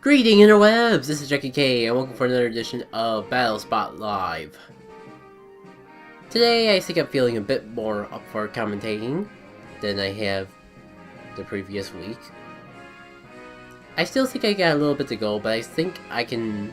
Greeting interwebs! This is Jackie K, and welcome for another edition of BattleSpot Live. Today, I think I'm feeling a bit more up for commentating than I have the previous week. I still think I got a little bit to go, but I think I can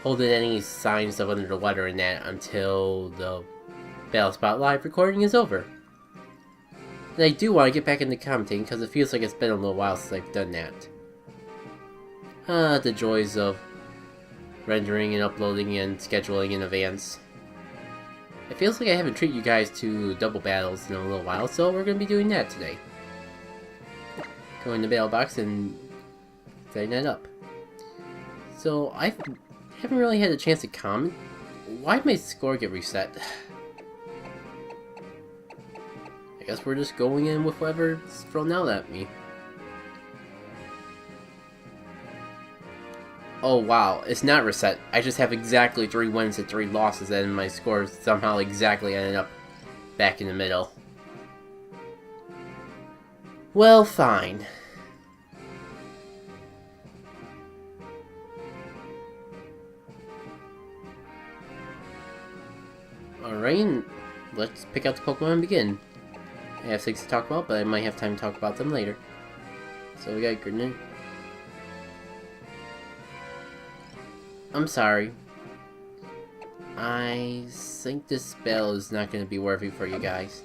hold in any signs of under the weather in that until the BattleSpot Live recording is over. And I do want to get back into commentating because it feels like it's been a little while since I've done that. The joys of rendering and uploading and scheduling in advance. It feels like I haven't treated you guys to double battles in a little while, so we're going to be doing that today. Going to Battle Box and setting that up. So, I haven't really had a chance to comment. Why did my score get reset? I guess we're just going in with whatever's thrown out at me. Oh wow, it's not reset. I just have exactly 3 wins and 3 losses, and my score somehow exactly ended up back in the middle. Well, fine. Alright, let's pick out the Pokemon and begin. I have 6 to talk about, but I might have time to talk about them later. So we got Greninja. I'm sorry. I think this spell is not going to be worthy for you guys.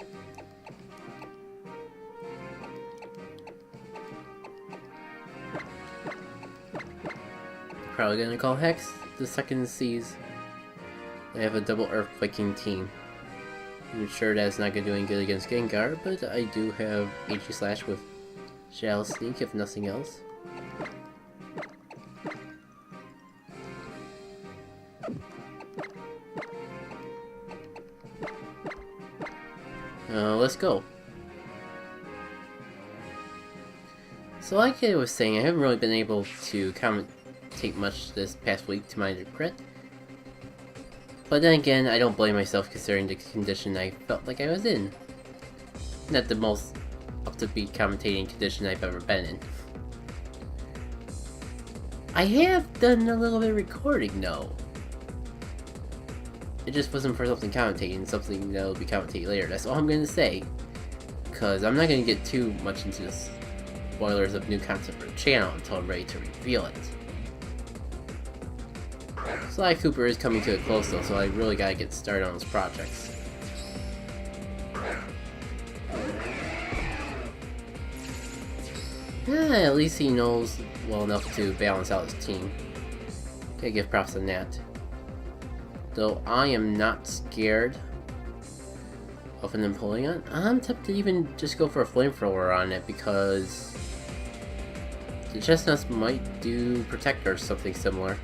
Probably going to call Hex the second sees I have a double Earthquaking team. I'm sure that's not going to do any good against Gengar, but I do have HE Slash with Shadow Sneak if nothing else. Let's go. So like I was saying, I haven't really been able to commentate much this past week to my regret. But then again, I don't blame myself considering the condition I felt like I was in. Not the most up-to-beat commentating condition I've ever been in. I have done a little bit of recording though. It just wasn't for something commentating, something that'll be commentated later. That's all I'm going to say. Because I'm not going to get too much into the spoilers of new content for the channel until I'm ready to reveal it. Sly Cooper is coming to a close though, so I really got to get started on those projects. At least he knows well enough to balance out his team. Gotta give props on that. Though I am not scared of an Empoleon, I'm tempted to even just go for a Flamethrower on it because the Chestnuts might do Protect or something similar.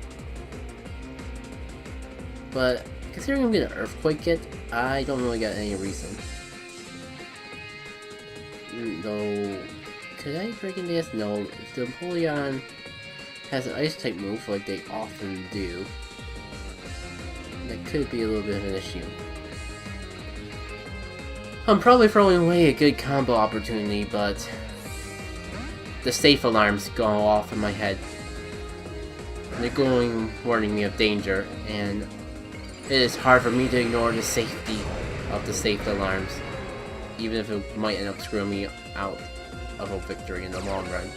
But considering I'm getting an Earthquake it, I don't really got any reason. Though, could I Dragon Dance? No, if the Empoleon has an Ice type move like they often do, that could be a little bit of an issue. I'm probably throwing away a good combo opportunity, but the safe alarms go off in my head. They're going warning me of danger, and it is hard for me to ignore the safety of the safe alarms, even if it might end up screwing me out of a victory in the long run.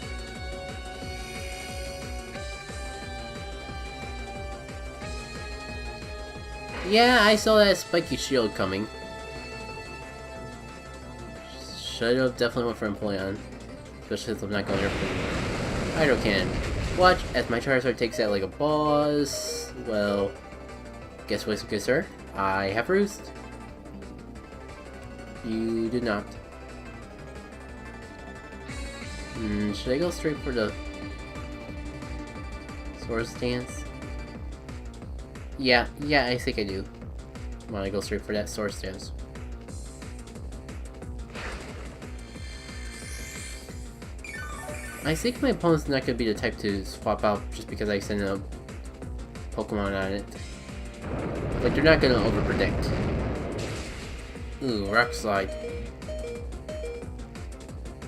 Yeah, I saw that spiky shield coming. Should have definitely went for Empoleon, especially since I'm not going here for Hydro Cannon. Watch as my Charizard takes that like a boss. Well, guess what, good sir? I have Roost. You do not. Should I go straight for the Swords Dance? Yeah, I think I do. I want to go straight for that Swords Dance. I think my opponent's not going to be the type to swap out just because I send a Pokemon on it. Like, they're not going to overpredict. Ooh, Rock Slide.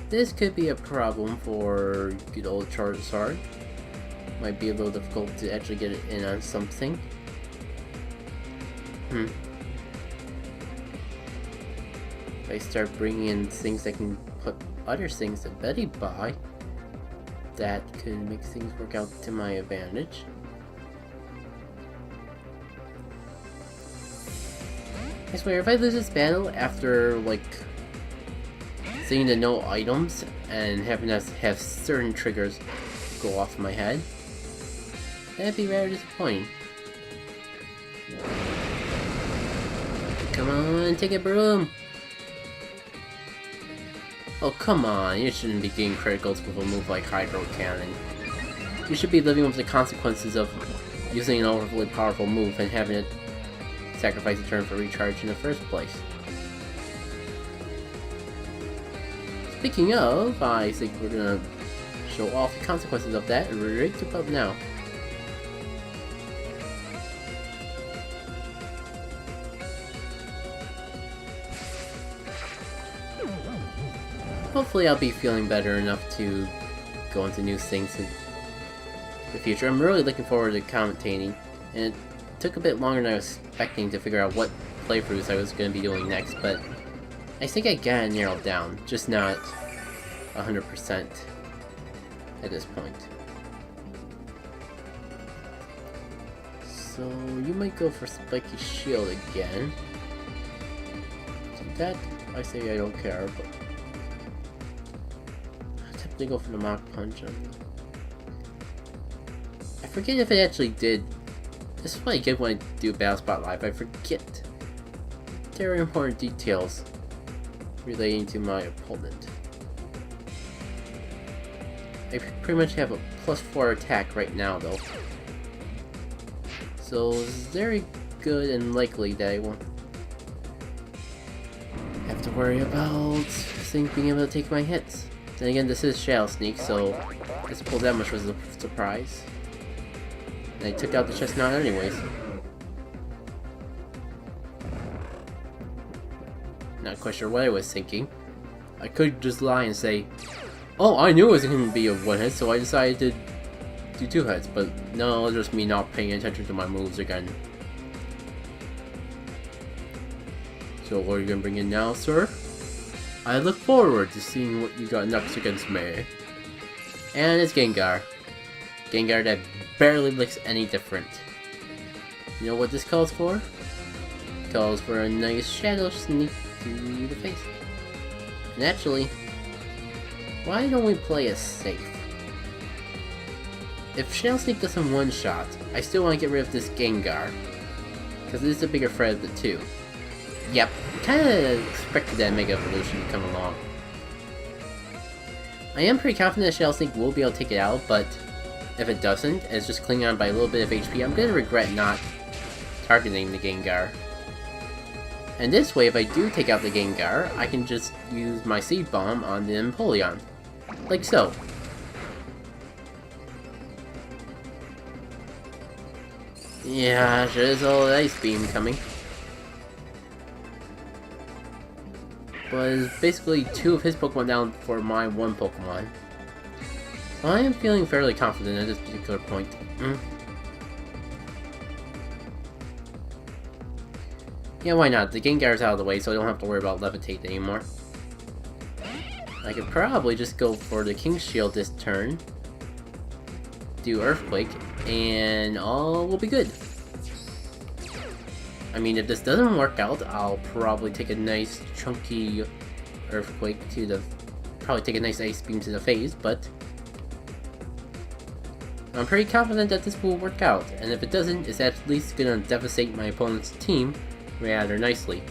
This could be a problem for good old Charizard. Might be a little difficult to actually get it in on something. If I start bringing in things I can put other things that Betty buy, that could make things work out to my advantage. I swear, if I lose this battle after, like, seeing the no items and having us have certain triggers go off my head, that'd be rather disappointing. Come on, take a broom! Oh, come on, you shouldn't be getting criticals with a move like Hydro Cannon. You should be living with the consequences of using an overly powerful move and having it sacrifice a turn for recharge in the first place. Speaking of, I think we're gonna show off the consequences of that right about now. Hopefully I'll be feeling better enough to go into new things in the future. I'm really looking forward to commentating, and it took a bit longer than I was expecting to figure out what playthroughs I was going to be doing next, but I think I got it narrowed down, just not 100% at this point. So you might go for Spiky Shield again. So that, I say I don't care, but they go for the Mach Punch. I forget if it actually did. This is what I get when I do Battle Spot Live. I forget very important details relating to my opponent. I pretty much have a +4 attack right now, though. So it's very good and likely that I won't have to worry about things being able to take my hits. Then again, this is Shadow Sneak, so this pull damage was a surprise. And I took out the Chestnut anyways. Not quite sure what I was thinking. I could just lie and say, oh, I knew it was going to be a one hit, so I decided to do 2 hits. But no, it's just me not paying attention to my moves again. So what are you going to bring in now, sir? I look forward to seeing what you got next against me. And it's Gengar. Gengar that barely looks any different. You know what this calls for? It calls for a nice Shadow Sneak to the face. And actually, why don't we play it safe? If Shadow Sneak doesn't one-shot, I still want to get rid of this Gengar, because it is the bigger threat of the two. Yep, kinda expected that Mega Evolution to come along. I am pretty confident that Shadow Sneak will be able to take it out, but if it doesn't, and it's just clinging on by a little bit of HP, I'm gonna regret not targeting the Gengar. And this way, if I do take out the Gengar, I can just use my Seed Bomb on the Empoleon. Like so. Yeah, there's all Ice Beam coming. Was basically 2 of his Pokemon down for my 1 Pokemon. So I am feeling fairly confident at this particular point. Yeah, why not? The Gengar's out of the way, so I don't have to worry about Levitate anymore. I could probably just go for the King Shield this turn, do Earthquake, and all will be good. I mean, if this doesn't work out, I'll probably take a nice chunky Earthquake to the... probably take a nice Ice Beam to the face, but I'm pretty confident that this will work out, and if it doesn't, it's at least gonna devastate my opponent's team rather nicely.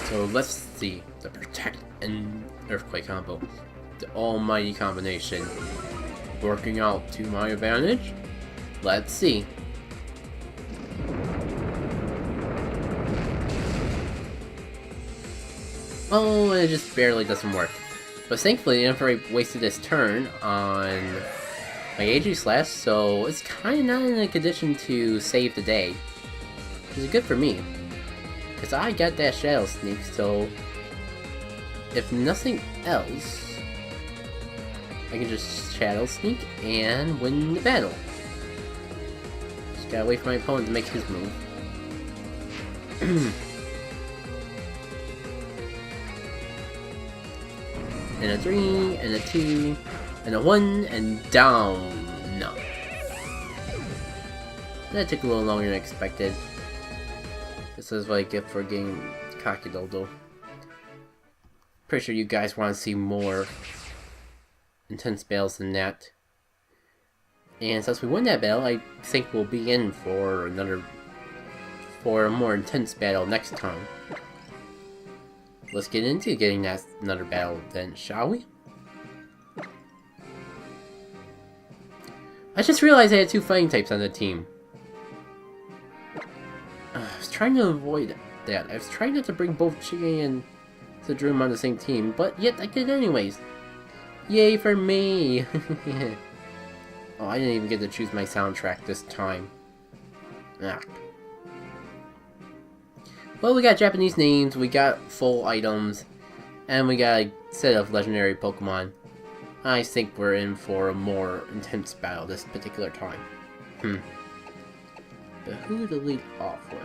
So let's see the Protect and Earthquake combo. The almighty combination working out to my advantage. Let's see. Oh, it just barely doesn't work. But thankfully, I never wasted this turn on my Aegislash, so it's kind of not in a condition to save the day. Which is good for me. Because I got that Shadow Sneak, so if nothing else, I can just Shadow Sneak and win the battle. Just gotta wait for my opponent to make his move. And a 3, and a 2, and a 1, and down. No. That took a little longer than expected. This is what I get for getting cocky though. Pretty sure you guys want to see more intense battles than that. And since we won that battle, I think we'll be in for a more intense battle next time. Let's get into getting that another battle then, shall we? I just realized I had 2 fighting types on the team. I was trying to avoid that. I was trying not to bring both Chie and Zadrum on the same team, but yet I did anyways. Yay for me! Oh, I didn't even get to choose my soundtrack this time. Ah. Well, we got Japanese names, we got full items, and we got a set of legendary Pokemon. I think we're in for a more intense battle this particular time. But who to lead off with?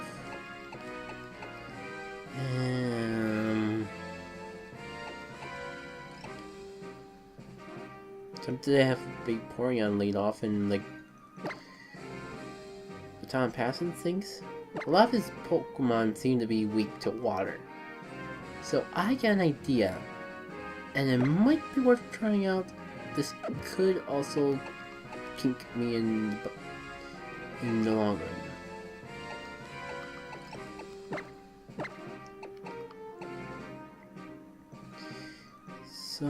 Tempted to have Vaporeon lead off and like Baton Passing things. A lot of his Pokemon seem to be weak to water. So I got an idea, and it might be worth trying out. This could also kink me in the long run. So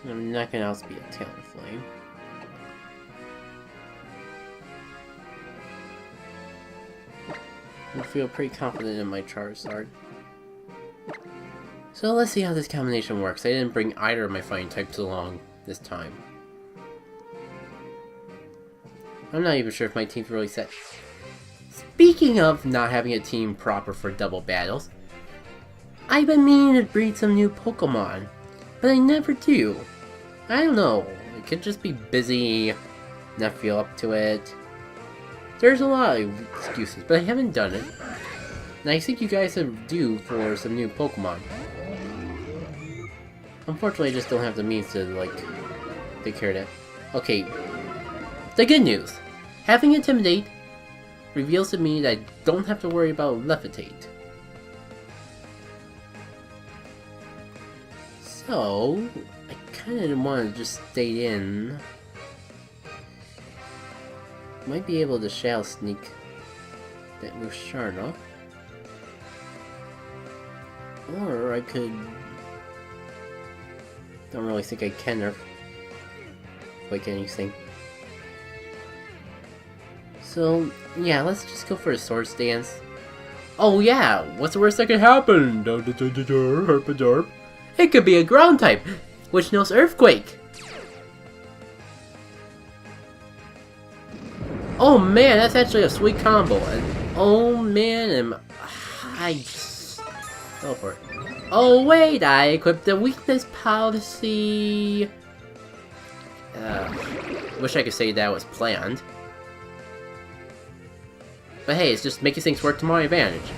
I'm not gonna also be a Talonflame. I feel pretty confident in my Charizard. So let's see how this combination works. I didn't bring either of my fighting types along this time. I'm not even sure if my team's really set. Speaking of not having a team proper for double battles, I've been meaning to breed some new Pokemon, but I never do. I don't know, it could just be busy, not feel up to it. There's a lot of excuses, but I haven't done it. And I think you guys are due for some new Pokemon. Unfortunately, I just don't have the means to, like, take care of that. Okay, the good news. Having Intimidate reveals to me that I don't have to worry about Levitate. So, I kinda want to just stay in. Might be able to Shadow Sneak that Musharna. Or I could... Don't really think I can or like anything. So, yeah, let's just go for a Swords Dance. Oh yeah, what's the worst that could happen? It could be a ground type, which knows Earthquake. Oh man, that's actually a sweet combo. And, oh man, I just... Go for it. Oh wait, I equipped the weakness policy. Wish I could say that was planned. But hey, it's just making things work to my advantage.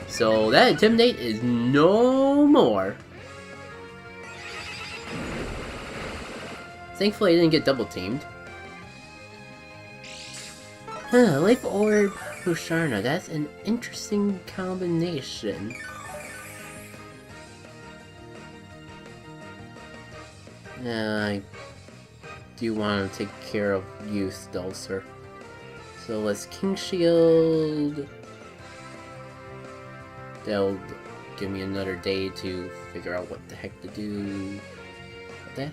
So that Intimidate is no more. Thankfully I didn't get double teamed. Life Orb Musharna, that's an interesting combination. I do want to take care of you still, sir. So let's King Shield. That'll give me another day to figure out what the heck to do with that.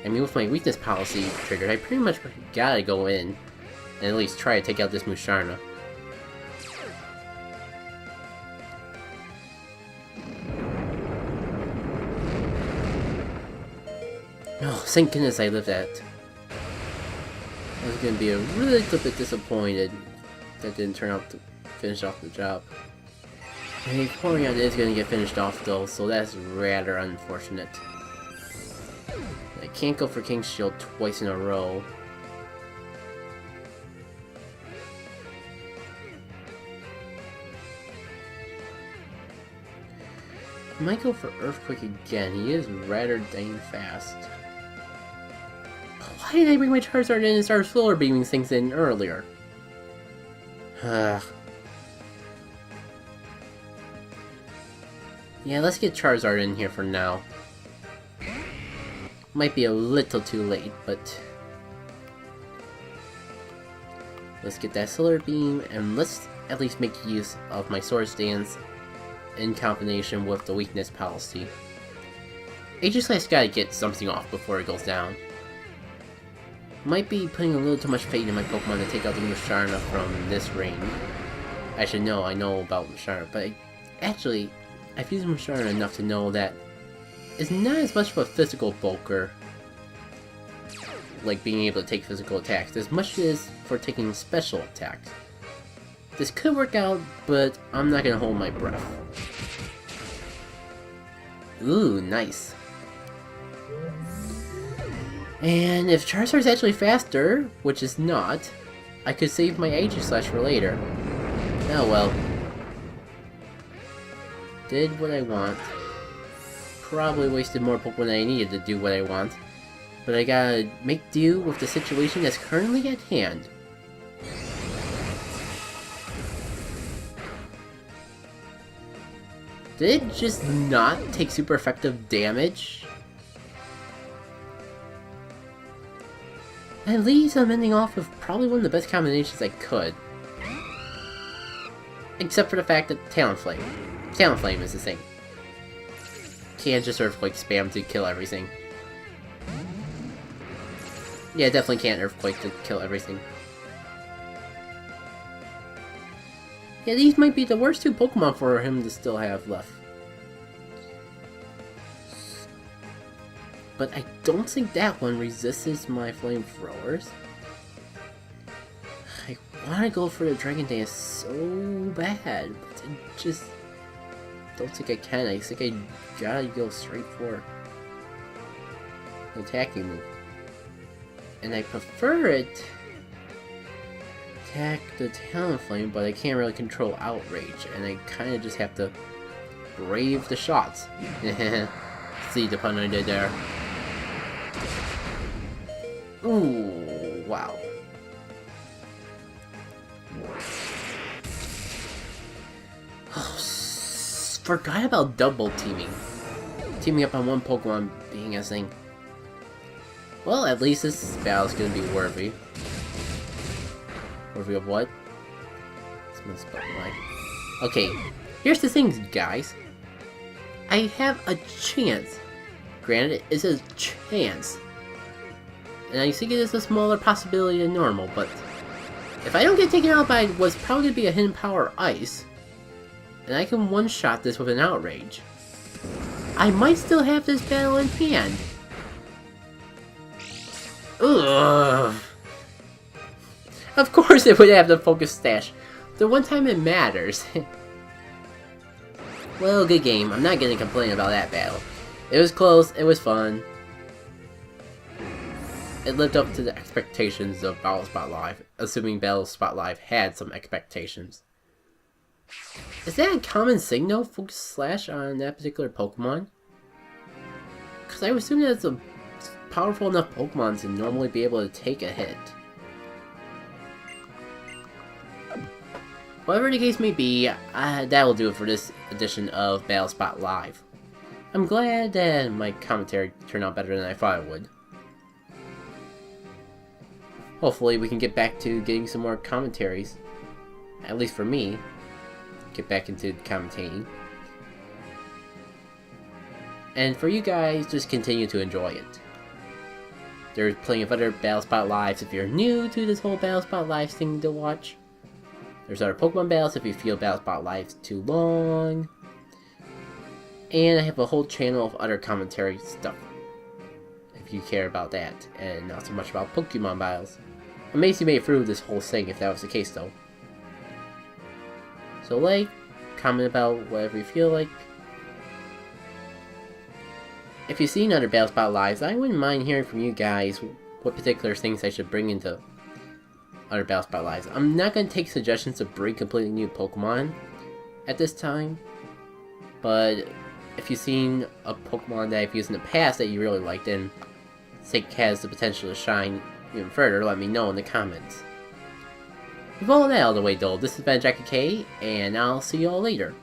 I mean, with my weakness policy triggered, I pretty much gotta go in and at least try to take out this Musharna. Oh, thank goodness I lived that. I was gonna be a little bit disappointed that didn't turn out to finish off the job. And Corian is gonna get finished off though, so that's rather unfortunate. I can't go for King's Shield twice in a row. I might go for Earthquake again. He is rather dang fast. Why did I bring my Charizard in and start solar beaming things in earlier? Yeah, let's get Charizard in here for now. Might be a little too late, but let's get that solar beam and let's at least make use of my Swords Dance in combination with the weakness policy. Aegislash gotta get something off before it goes down. Might be putting a little too much faith in my Pokemon to take out the Musharna from this range. I should know, I know about Musharna, but actually, I've used Musharna enough to know that it's not as much of a physical bulker, like being able to take physical attacks, as much as for taking special attacks. This could work out, but I'm not gonna hold my breath. Ooh, nice. And if Charizard's actually faster, which is not, I could save my Aegislash for later. Oh well. Did what I want. Probably wasted more Pokemon than I needed to do what I want. But I gotta make do with the situation that's currently at hand. Did it just not take super effective damage? At least I'm ending off with probably one of the best combinations I could. Except for the fact that Talonflame. Talonflame is the thing. Can't just Earthquake spam to kill everything. Yeah, definitely can't Earthquake to kill everything. Yeah, these might be the worst two Pokemon for him to still have left. But I don't think that one resists my flamethrowers. I want to go for the Dragon Dance so bad, but I just don't think I can. I think I gotta go straight for the attacking move. And I prefer it attack the Talonflame, but I can't really control Outrage, and I kind of just have to brave the shots. See the pun I did there. Ooh, wow. Forgot about double teaming. Teaming up on one Pokemon being a thing. Well, at least this battle's gonna be worthy. Worthy of what? Okay, here's the thing, guys. I have a chance. Granted, it's a chance. And I think it is a smaller possibility than normal, but if I don't get taken out by what's probably going to be a Hidden Power Ice, and I can one-shot this with an Outrage, I might still have this battle in hand. Ugh. Of course it would have the Focus Sash. The one time it matters. Well, good game. I'm not gonna complain about that battle. It was close, it was fun. It lived up to the expectations of Battlespot Live, assuming Battlespot Live had some expectations. Is that a common signal, Focus Slash, on that particular Pokemon? Because I would assume that it's a powerful enough Pokemon to normally be able to take a hit. Whatever the case may be, that will do it for this edition of Battlespot Live. I'm glad that my commentary turned out better than I thought it would. Hopefully we can get back to getting some more commentaries. At least for me. Get back into commentating. And for you guys, just continue to enjoy it. There's plenty of other Battlespot Lives if you're new to this whole Battlespot Lives thing to watch. There's other Pokemon battles if you feel Battlespot Live's too long. And I have a whole channel of other commentary stuff. if you care about that, and not so much about Pokemon battles. I'm amazed you made it through this whole thing if that was the case though. So like, comment about whatever you feel like. If you've seen other Battle Spot Lives, I wouldn't mind hearing from you guys what particular things I should bring into other Battle Spot Lives. I'm not going to take suggestions to bring completely new Pokemon at this time, but if you've seen a Pokemon that I've used in the past that you really liked and think has the potential to shine even further, let me know in the comments. With all that out of the way though, this has been Jackie K, and I'll see y'all later.